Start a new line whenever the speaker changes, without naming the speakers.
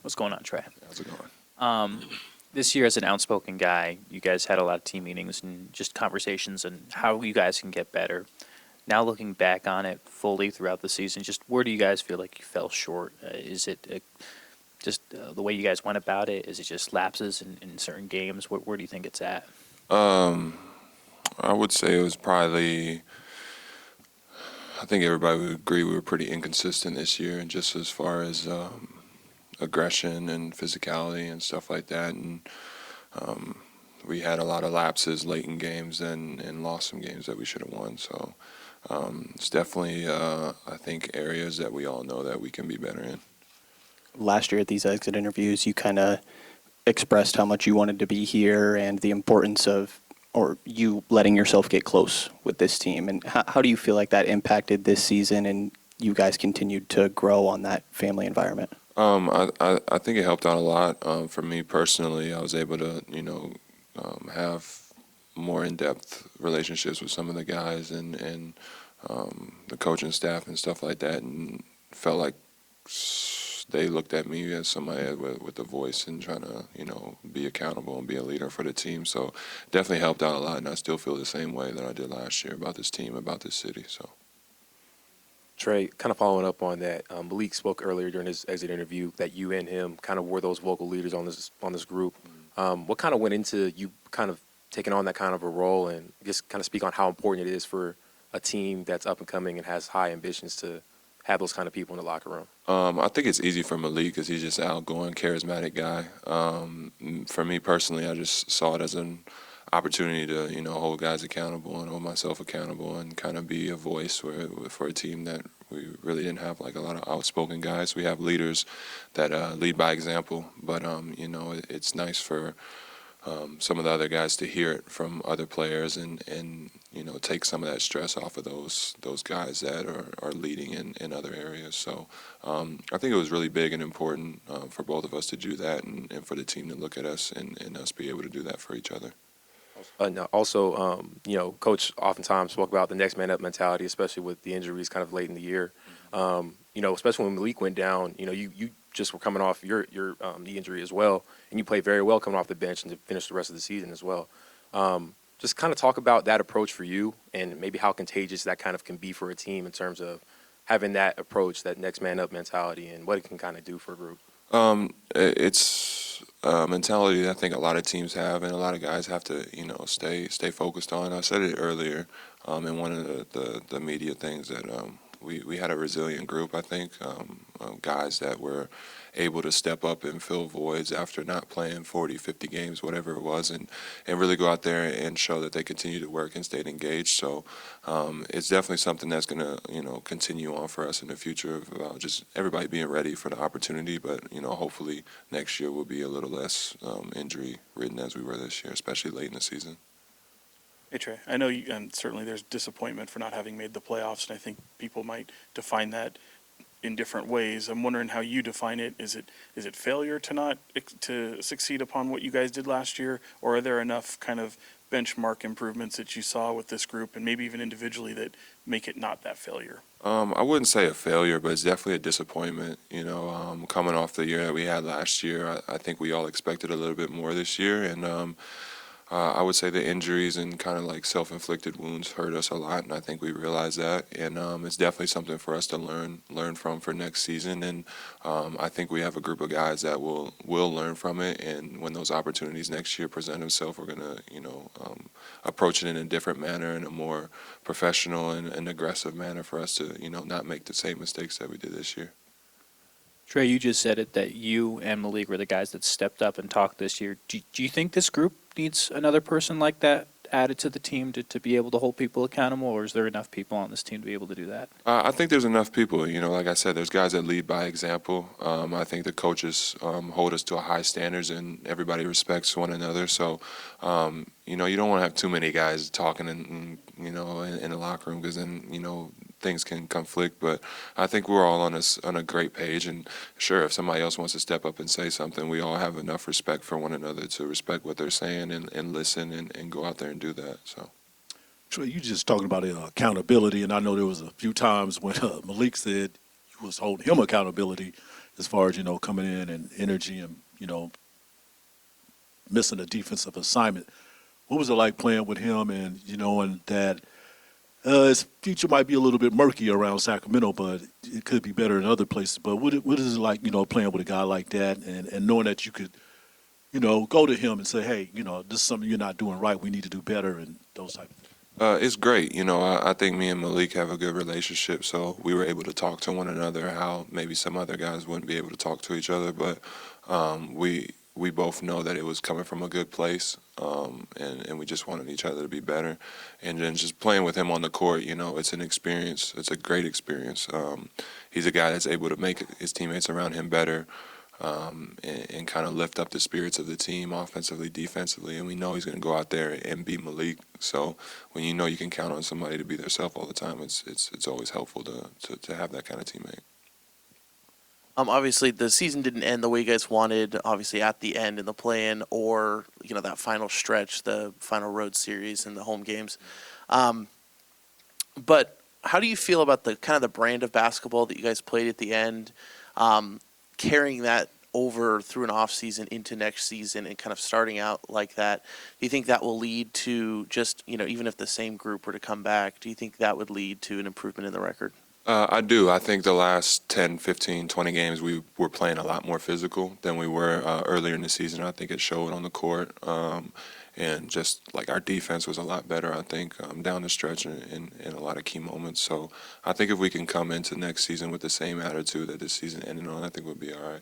What's going on, Trey?
How's it going?
This year, as an outspoken guy, you guys had a lot of team meetings and just conversations on how you guys can get better. Now, looking back on it fully throughout the season, just where do you guys feel like you fell short? Is it just the way you guys went about it? Is it just lapses in certain games? Where do you think it's at?
Um, I would say it was probably. I think everybody would agree we were pretty inconsistent this year, and just as far as aggression and physicality and stuff like that, and um, we had a lot of lapses late in games and lost some games that we should have won. So it's definitely, I think, areas that we all know that we can be better in.
Last year at these exit interviews, you kind of expressed how much you wanted to be here and the importance of, or you letting yourself get close with this team. And how do you feel like that impacted this season and you guys continued to grow on that family environment?
I think it helped out a lot. For me personally, I was able to, have more in-depth relationships with some of the guys and the coaching staff and stuff like that, and felt like they looked at me as somebody with a voice and trying to, be accountable and be a leader for the team. So definitely helped out a lot, and I still feel the same way that I did last year about this team, about this city. So.
Trey, kind of following up on that, Malik spoke earlier during his exit interview that you and him kind of were those vocal leaders on this group. What kind of went into you kind of taking on that kind of a role, and just kind of speak on how important it is for a team that's up and coming and has high ambitions to have those kind of people in the locker room?
I think it's easy for Malik because he's just an outgoing, charismatic guy. For me personally, I just saw it as an opportunity to, hold guys accountable and hold myself accountable and kind of be a voice for a team that we really didn't have like a lot of outspoken guys. We have leaders that lead by example, but it's nice for some of the other guys to hear it from other players and take some of that stress off of those guys that are leading in other areas. So I think it was really big and important for both of us to do that and for the team to look at us and us be able to do that for each other.
Also, Coach oftentimes spoke about the next man up mentality, especially with the injuries kind of late in the year. Especially when Malik went down, you just were coming off your knee injury as well, and you played very well coming off the bench and to finish the rest of the season as well. Just kind of talk about that approach for you and maybe how contagious that kind of can be for a team in terms of having that approach, that next man up mentality, and what it can kind of do for a group.
It's a mentality that I think a lot of teams have, and a lot of guys have to, stay focused on. I said it earlier in one of the media things that we had a resilient group. I think guys that were able to step up and fill voids after not playing 40, 50 games, whatever it was, and really go out there and show that they continue to work and stayed engaged. So it's definitely something that's going to, continue on for us in the future of just everybody being ready for the opportunity. But, hopefully next year will be a little less injury-ridden as we were this year, especially late in the season.
Hey, Trey, I know you, and certainly there's disappointment for not having made the playoffs, and I think people might define that in different ways. I'm wondering how you define it. Is it failure to succeed upon what you guys did last year, or are there enough kind of benchmark improvements that you saw with this group and maybe even individually that make it not that failure?
I wouldn't say a failure, but it's definitely a disappointment. Coming off the year that we had last year, I think we all expected a little bit more this year, and I would say the injuries and kind of like self-inflicted wounds hurt us a lot, and I think we realize that. And it's definitely something for us to learn from for next season. And I think we have a group of guys that will learn from it. And when those opportunities next year present themselves, we're gonna approach it in a different manner, in a more professional and aggressive manner for us to not make the same mistakes that we did this year.
Trey, you just said it that you and Malik were the guys that stepped up and talked this year. Do you think this group needs another person like that added to the team to be able to hold people accountable, or is there enough people on this team to be able to do that?
I think there's enough people. Like I said, there's guys that lead by example. I think the coaches hold us to a high standards, and everybody respects one another. So, you don't want to have too many guys talking in the locker room, because then things can conflict. But I think we're all on a great page. And sure, if somebody else wants to step up and say something, we all have enough respect for one another to respect what they're saying and listen and go out there and do that. So.
Trey, you just talking about accountability, and I know there was a few times when Malik said you was holding him accountability as far as, coming in and energy and, missing a defensive assignment. What was it like playing with him and, and that his future might be a little bit murky around Sacramento, but it could be better in other places. But what is it like, playing with a guy like that and knowing that you could, go to him and say, hey, this is something you're not doing right. We need to do better and those type of things.
It's great. I think me and Malik have a good relationship, so we were able to talk to one another how maybe some other guys wouldn't be able to talk to each other. But we both know that it was coming from a good place, and we just wanted each other to be better. And then just playing with him on the court, it's an experience. It's a great experience. He's a guy that's able to make his teammates around him better. And kind of lift up the spirits of the team offensively, defensively, and we know he's going to go out there and beat Malik. So when you know you can count on somebody to be their self all the time, it's always helpful to have that kind of teammate.
Obviously, the season didn't end the way you guys wanted. Obviously, at the end in the play-in, or that final stretch, the final road series and the home games. But how do you feel about the kind of the brand of basketball that you guys played at the end? Carrying that over through an off season into next season and kind of starting out like that, do you think that will lead to just, even if the same group were to come back, do you think that would lead to an improvement in the record?
I do. I think the last 10, 15, 20 games we were playing a lot more physical than we were earlier in the season. I think it showed on the court. And just like our defense was a lot better, I think, down the stretch in a lot of key moments. So I think if we can come into next season with the same attitude that this season ended on, I think we'll be all right.